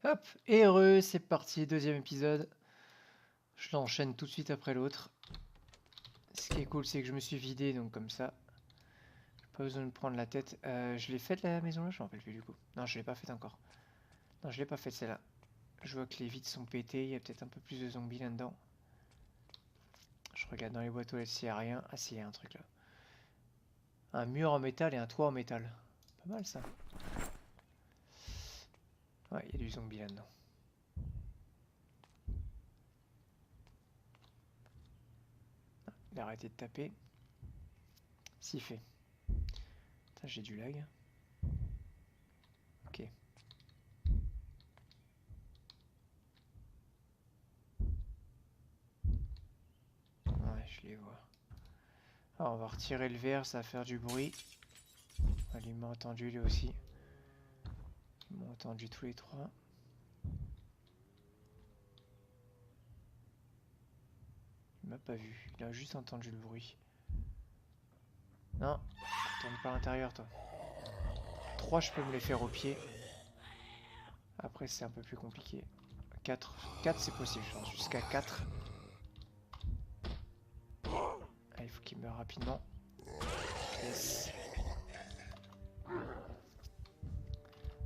Hop, et heureux, c'est parti, deuxième épisode. Je l'enchaîne tout de suite après l'autre. Ce qui est cool, c'est que je me suis vidé, donc comme ça, j'ai pas besoin de me prendre la tête. Je l'ai faite la maison là, je m'en rappelle plus du coup. Non, je l'ai pas faite encore. Non, je l'ai pas faite celle-là. Je vois que les vitres sont pétées, il y a peut-être un peu plus de zombies là-dedans. Je regarde dans les boîtes aux lettres s'il y a rien. Ah si, il y a un truc là. Un mur en métal et un toit en métal. Pas mal ça. Ouais, il y a du zombie là-dedans. Il a arrêté de taper. S'il fait. Putain, j'ai du lag. Ok. Ouais, je les vois. Alors, on va retirer le verre, ça va faire du bruit. Ah, lui m'a entendu lui aussi. Ils m'ont entendu tous les trois. Il m'a pas vu, il a juste entendu le bruit. Non, tourne pas à l'intérieur toi. 3 je peux me les faire au pied. Après c'est un peu plus compliqué. 4 c'est possible je pense, jusqu'à 4. Ah, il faut qu'il meure rapidement. Yes.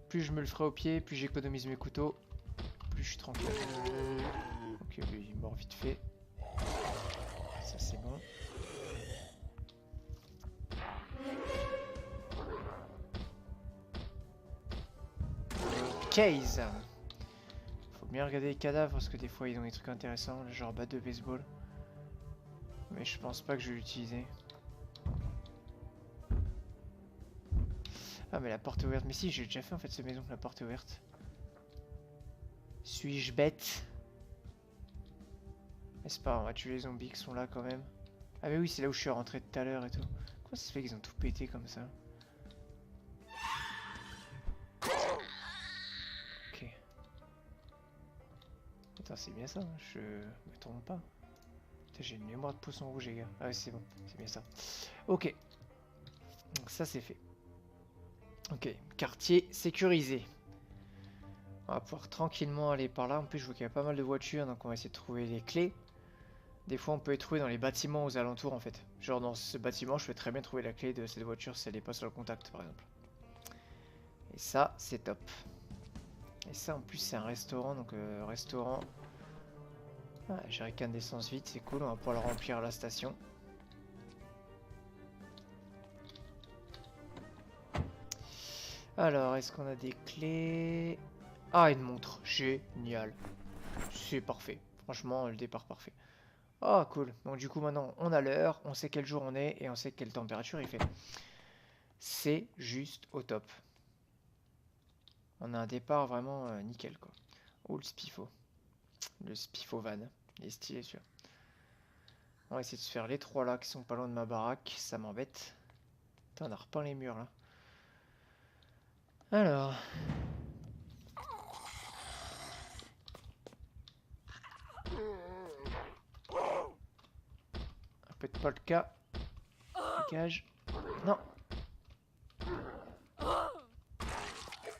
Plus je me le ferai au pied, plus j'économise mes couteaux, plus je suis tranquille. Ok, lui il est mort vite fait. Ça c'est bon. Case. Faut bien regarder les cadavres parce que des fois ils ont des trucs intéressants, genre batte de baseball. Mais je pense pas que je vais l'utiliser. Ah mais la porte est ouverte. Mais si, j'ai déjà fait en fait cette maison, la porte est ouverte. Suis-je bête? Mais c'est pas grave, on va tuer les zombies qui sont là quand même. Ah mais oui, c'est là où je suis rentré tout à l'heure et tout. Comment ça se fait qu'ils ont tout pété comme ça? Ok. Attends, c'est bien ça, hein, je me trompe pas. Putain, j'ai une mémoire de poisson rouge les gars. Ah ouais, c'est bon, c'est bien ça. Ok. Donc ça c'est fait. Ok, quartier sécurisé. On va pouvoir tranquillement aller par là. En plus, je vois qu'il y a pas mal de voitures, donc on va essayer de trouver les clés. Des fois, on peut les trouver dans les bâtiments aux alentours, en fait. Genre, dans ce bâtiment, je peux très bien trouver la clé de cette voiture si elle n'est pas sur le contact, par exemple. Et ça, c'est top. Et ça, en plus, c'est un restaurant, donc restaurant... Ah, jerrycan d'essence vite, c'est cool, on va pouvoir le remplir à la station. Alors, est-ce qu'on a des clés? Ah, une montre, génial. C'est parfait. Franchement, le départ parfait. Oh, cool. Donc du coup, maintenant, on a l'heure, on sait quel jour on est, et on sait quelle température il fait. C'est juste au top. On a un départ vraiment nickel, quoi. Oh, le Spifo. Le Spifo van. Il est stylé, celui-là. On va essayer de se faire les 3 là, qui sont pas loin de ma baraque. Ça m'embête. Putain, on a repeint les murs, là. Alors... Peut-être pas le cas. Dégage. Non.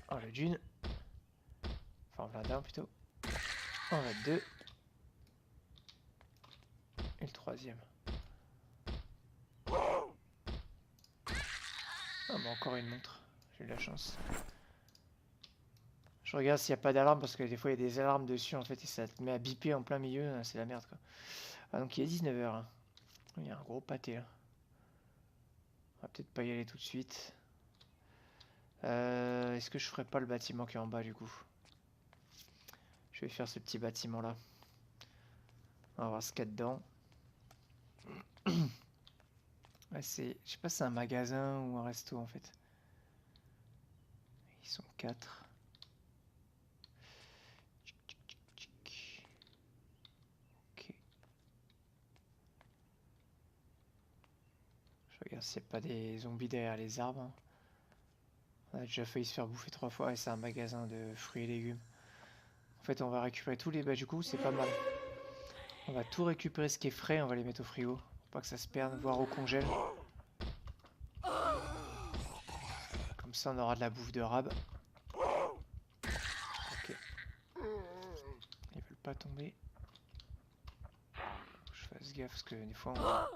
On va d'une. Enfin, on va d'un plutôt. On va deux. Et le troisième. Ah bah encore une montre. J'ai eu de la chance. Je regarde s'il n'y a pas d'alarme parce que des fois il y a des alarmes dessus en fait et ça te met à biper en plein milieu. C'est la merde quoi. Ah donc il est 19 h hein. Il y a un gros pâté là. On va peut-être pas y aller tout de suite. Est-ce que je ferais pas le bâtiment qui est en bas du coup? Je vais faire ce petit bâtiment là. On va voir ce qu'il y a dedans. Ouais, c'est... Je sais pas si c'est un magasin ou un resto en fait. Ils sont 4. Ok. Je regarde s'il n'y a pas des zombies derrière les arbres, hein. On a déjà failli se faire bouffer 3 fois et c'est un magasin de fruits et légumes. En fait, on va récupérer tous les... Bah du coup, c'est pas mal. On va tout récupérer ce qui est frais, on va les mettre au frigo. Pour pas que ça se perde, voire au congèle. Comme ça, on aura de la bouffe de rab. Ok. pas tomber. Faut que je fasse gaffe parce que des fois on a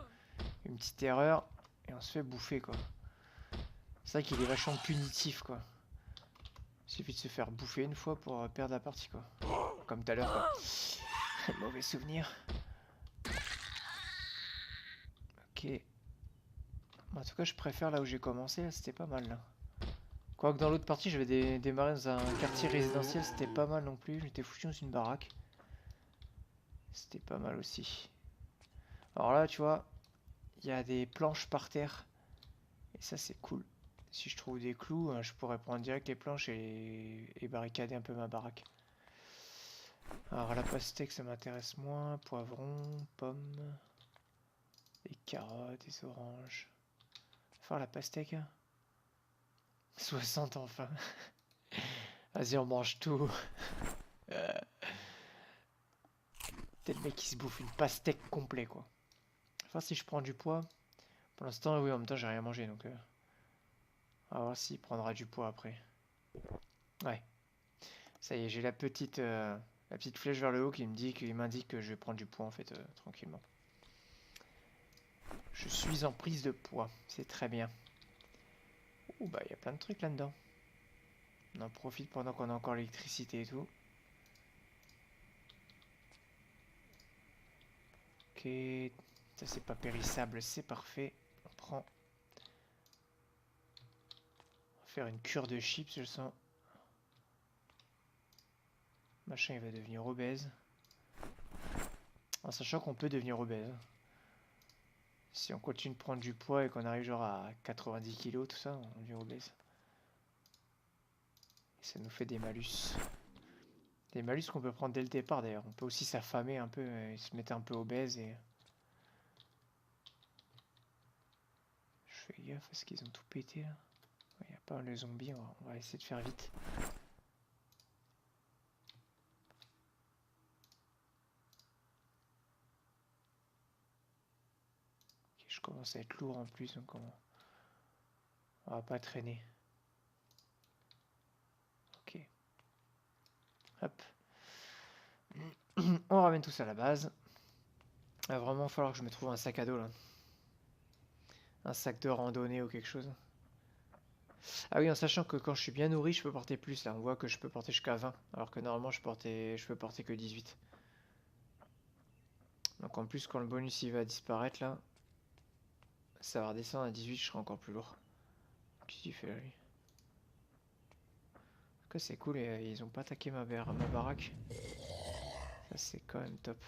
une petite erreur et on se fait bouffer quoi. C'est vrai qu'il est vachement punitif quoi. Il suffit de se faire bouffer une fois pour perdre la partie quoi. Comme tout à l'heure quoi. Mauvais souvenir. Ok. En tout cas je préfère là où j'ai commencé, là c'était pas mal là. Quoique dans l'autre partie j'avais démarré dans un quartier résidentiel, c'était pas mal non plus. J'étais foutu dans une baraque. C'était pas mal aussi. Alors là tu vois, il y a des planches par terre. Et ça c'est cool. Si je trouve des clous, je pourrais prendre direct les planches et barricader un peu ma baraque. Alors la pastèque ça m'intéresse moins. Poivron, pommes, des carottes, des oranges. Faire la pastèque. 60 enfin. Vas-y on mange tout. T'es le mec qui se bouffe une pastèque complet quoi. Enfin si je prends du poids. Pour l'instant oui en même temps j'ai rien mangé donc. On va voir s'il prendra du poids après. Ouais. Ça y est j'ai la petite flèche vers le haut qui m'indique que je vais prendre du poids en fait tranquillement. Je suis en prise de poids, c'est très bien. Oh bah il y a plein de trucs là-dedans. On en profite pendant qu'on a encore l'électricité et tout. Ok, ça c'est pas périssable, c'est parfait. On prend. On va faire une cure de chips, je sens. Machin il va devenir obèse. En sachant qu'on peut devenir obèse. Si on continue de prendre du poids et qu'on arrive genre à 90 kg, tout ça, on devient obèse. Et ça nous fait des malus. Des malus qu'on peut prendre dès le départ d'ailleurs. On peut aussi s'affamer un peu et se mettre un peu obèse et... Je fais gaffe parce qu'ils ont tout pété là. Il n'y a pas le zombie, on va essayer de faire vite. Okay, je commence à être lourd en plus donc on va pas traîner. Ok. Hop. On ramène tout ça à la base. Il va vraiment falloir que je me trouve un sac à dos là. Un sac de randonnée ou quelque chose. Ah oui, en sachant que quand je suis bien nourri, je peux porter plus là. On voit que je peux porter jusqu'à 20. Alors que normalement je peux porter que 18. Donc en plus quand le bonus il va disparaître là, ça va redescendre à 18, je serai encore plus lourd. Qu'est-ce qu'il fait là lui? En tout cas c'est cool et ils ont pas attaqué ma baraque. Ça c'est quand même top.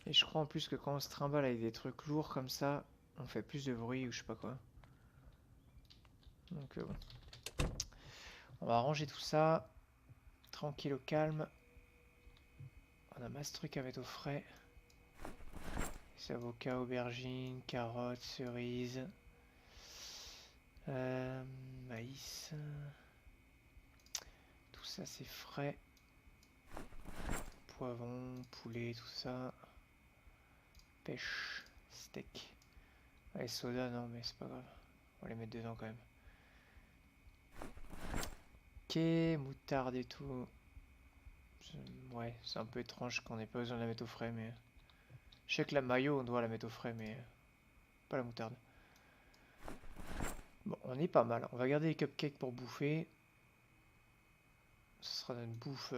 Et je crois en plus que quand on se trimballe avec des trucs lourds comme ça, on fait plus de bruit ou je sais pas quoi. Donc bon. On va ranger tout ça. Tranquille au calme. On a masse truc à mettre au frais. Les avocats, aubergines, carottes, cerises. Maïs. Tout ça c'est frais. Poivron, poulet, tout ça. Pêche, steak. Allez, soda, non mais c'est pas grave. On va les mettre dedans quand même. Ok, moutarde et tout. Ouais, c'est un peu étrange qu'on ait pas besoin de la mettre au frais, mais... Je sais que la mayo, on doit la mettre au frais, mais... Pas la moutarde. Bon, on est pas mal. On va garder les cupcakes pour bouffer. Ce sera notre bouffe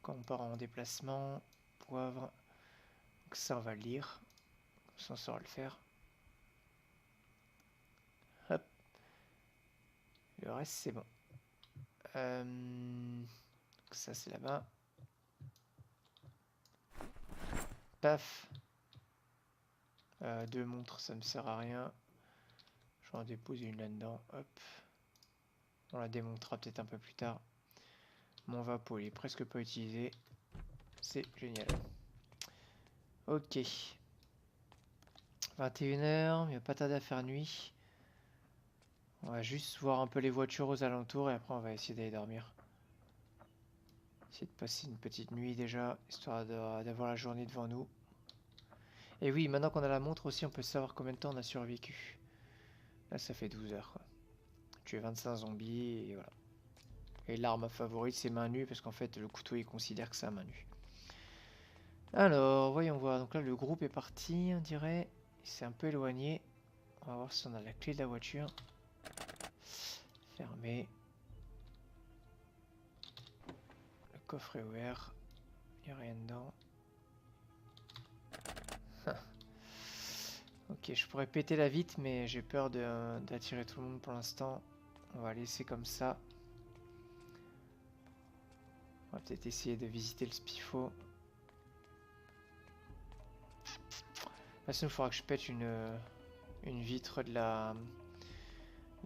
quand on part en déplacement. Poivre. Donc ça, on va le lire. Ça, on saura le faire. Hop. Le reste, c'est bon. Ça, c'est là-bas. Paf. 2 montres, ça me sert à rien. Je vais en déposer une là-dedans. Hop. On la démontera peut-être un peu plus tard. Mon vapeau, il est presque pas utilisé. C'est génial. Ok. 21h, il n'y a pas tarder à faire nuit. On va juste voir un peu les voitures aux alentours et après on va essayer d'aller dormir. Essayer de passer une petite nuit déjà, histoire d'avoir la journée devant nous. Et oui, maintenant qu'on a la montre aussi, on peut savoir combien de temps on a survécu. Là, ça fait 12 heures. Quoi. Tuer 25 zombies et voilà. Et l'arme favorite, c'est main nue, parce qu'en fait, le couteau, il considère que c'est à main nue. Alors, voyons voir. Donc là, le groupe est parti, on dirait. Il s'est un peu éloigné. On va voir si on a la clé de la voiture. Fermé. Le coffre est ouvert. Il n'y a rien dedans. Ok, je pourrais péter la vitre, mais j'ai peur d'attirer tout le monde pour l'instant. On va laisser comme ça. On va peut-être essayer de visiter le Spifo. De toute façon, il faudra que je pète une vitre de la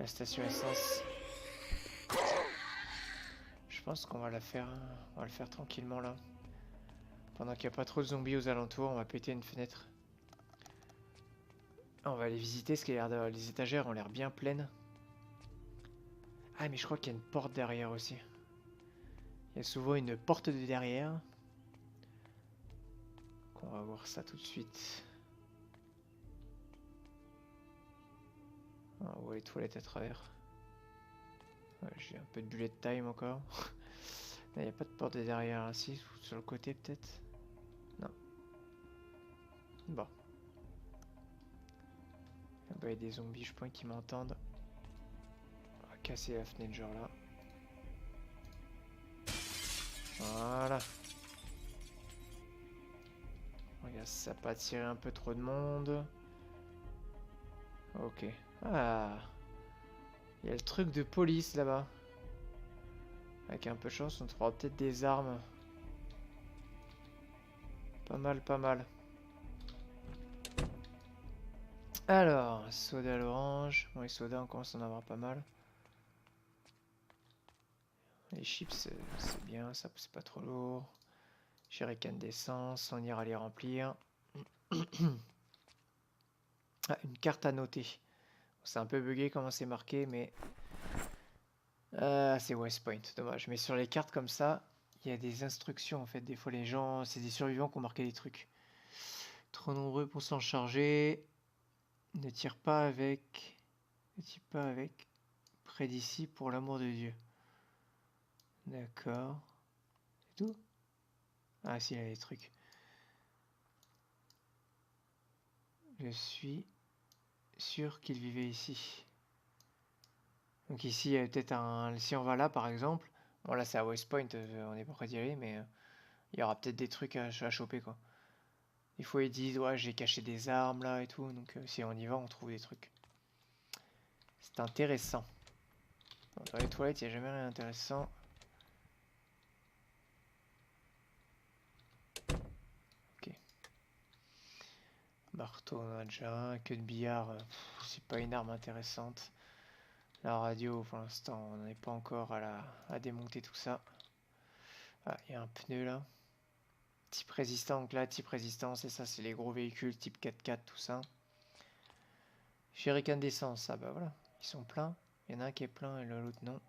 station essence. Je pense qu'on va on va le faire tranquillement là. Pendant qu'il n'y a pas trop de zombies aux alentours, on va péter une fenêtre. On va aller visiter ce qui a l'air les étagères ont l'air bien pleines. Ah mais je crois qu'il y a une porte derrière aussi. Il y a souvent une porte de derrière. Donc on va voir ça tout de suite. On voit les toilettes à travers. Ouais, j'ai un peu de bullet time encore. Il n'y a pas de porte de derrière ici, sur le côté peut-être. Non. Bon. Bah, il y a des zombies, je pense, qui m'entendent. On va casser la fenêtre genre là. Voilà. Regarde, ça n'a pas attiré un peu trop de monde. Ok. Ah. Il y a le truc de police là-bas. Avec un peu de chance, on trouvera peut-être des armes. Pas mal, pas mal. Alors, soda à l'orange. Bon, les sodas, on commence à en avoir pas mal. Les chips, c'est bien, ça c'est pas trop lourd. Jerrycan d'essence, on ira les remplir. Ah, une carte à noter. C'est un peu bugué comment c'est marqué, mais... c'est West Point, dommage. Mais sur les cartes comme ça, il y a des instructions en fait. Des fois les gens, c'est des survivants qui ont marqué des trucs. Trop nombreux pour s'en charger. Ne tire pas avec... Ne tire pas avec... Près d'ici pour l'amour de Dieu. D'accord. C'est tout? Ah si, il y a des trucs. Je suis sûr qu'il vivait ici. Donc ici, il y a peut-être un... Si on va là, par exemple... Bon, là, c'est à West Point, on n'est pas prêt d'y aller, mais... il y aura peut-être des trucs à choper, quoi. Des fois, ils disent, ouais, j'ai caché des armes, là, et tout. Donc, si on y va, on trouve des trucs. C'est intéressant. Bon, dans les toilettes, il n'y a jamais rien d'intéressant. Ok. Marteau, on en a déjà un. Queue de billard, c'est pas une arme intéressante. La radio, pour l'instant, on n'en est pas encore à démonter tout ça. Ah, il y a un pneu là. Type résistant, donc là, type résistance, et ça, c'est les gros véhicules, type 4x4, tout ça. Jerrycan d'essence, ah bah voilà, ils sont pleins. Il y en a un qui est plein et l'autre non.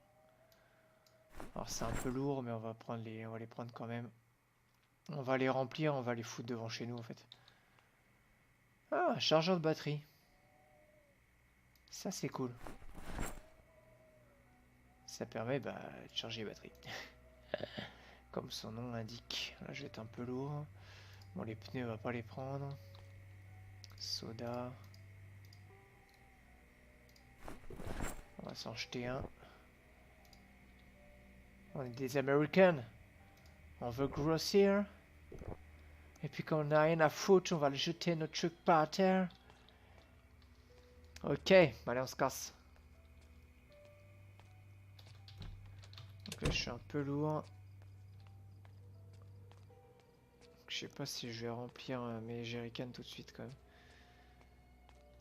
Alors c'est un peu lourd, mais on va les prendre quand même. On va les remplir, on va les foutre devant chez nous en fait. Ah, un chargeur de batterie. Ça c'est cool. Ça permet de charger les batteries. Comme son nom l'indique. Là je vais être un peu lourd. Bon les pneus on va pas les prendre. Soda. On va s'en jeter un. On est des Américains. On veut grossir. Et puis quand on a rien à foutre, on va jeter notre truc par terre. Ok, allez on se casse. Donc là je suis un peu lourd. Je sais pas si je vais remplir mes jerrycans tout de suite quand même.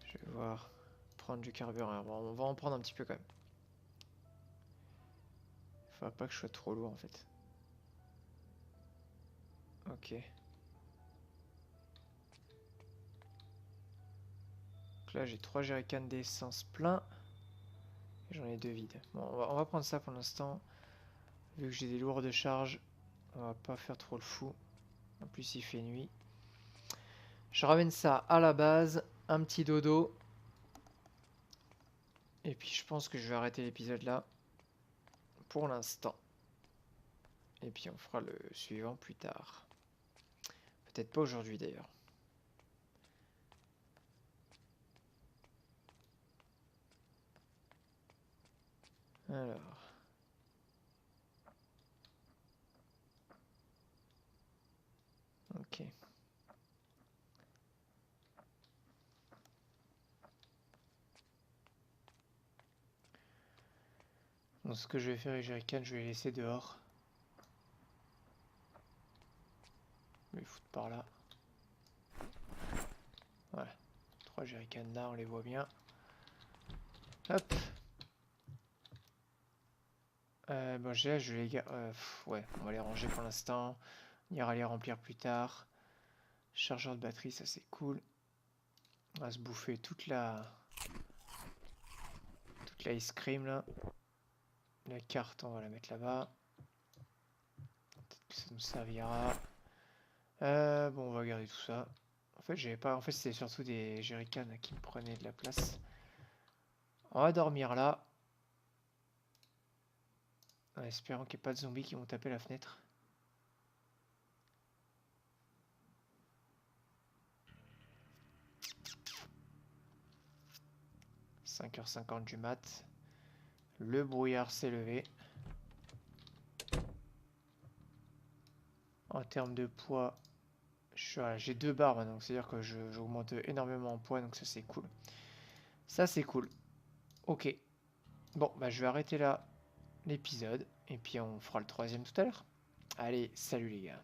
Je vais voir. Prendre du carburant. Bon, on va en prendre un petit peu quand même. Faudra pas que je sois trop lourd en fait. Ok. Donc là j'ai 3 jerrycans d'essence plein. Et j'en ai 2 vides. Bon, on va prendre ça pour l'instant. Vu que j'ai des lourdes charges, on va pas faire trop le fou. En plus il fait nuit. Je ramène ça à la base. Un petit dodo. Et puis je pense que je vais arrêter l'épisode là. pour l'instant. Et puis on fera le suivant plus tard. Peut-être pas aujourd'hui d'ailleurs. Alors. Ok. Donc ce que je vais faire les jerrycans, je vais les laisser dehors. Je vais les foutre par là. Voilà. 3 jerrycans là, on les voit bien. Hop. Bon, je vais les ouais, on va les ranger pour l'instant. On ira les remplir plus tard. Chargeur de batterie, ça c'est cool. On va se bouffer toute la ice cream là. La carte, on va la mettre là-bas. Peut-être que ça nous servira. Bon, on va garder tout ça. En fait, j'avais pas. En fait, c'était surtout des jerrycans qui me prenaient de la place. On va dormir là. En espérant qu'il n'y ait pas de zombies qui vont taper la fenêtre. « 5h50 du mat. Le brouillard s'est levé. En termes de poids, j'ai 2 barres maintenant, c'est-à-dire que j'augmente énormément en poids, donc ça c'est cool. Ça c'est cool. Ok. Bon, bah je vais arrêter là l'épisode, et puis on fera le 3e tout à l'heure. Allez, salut les gars.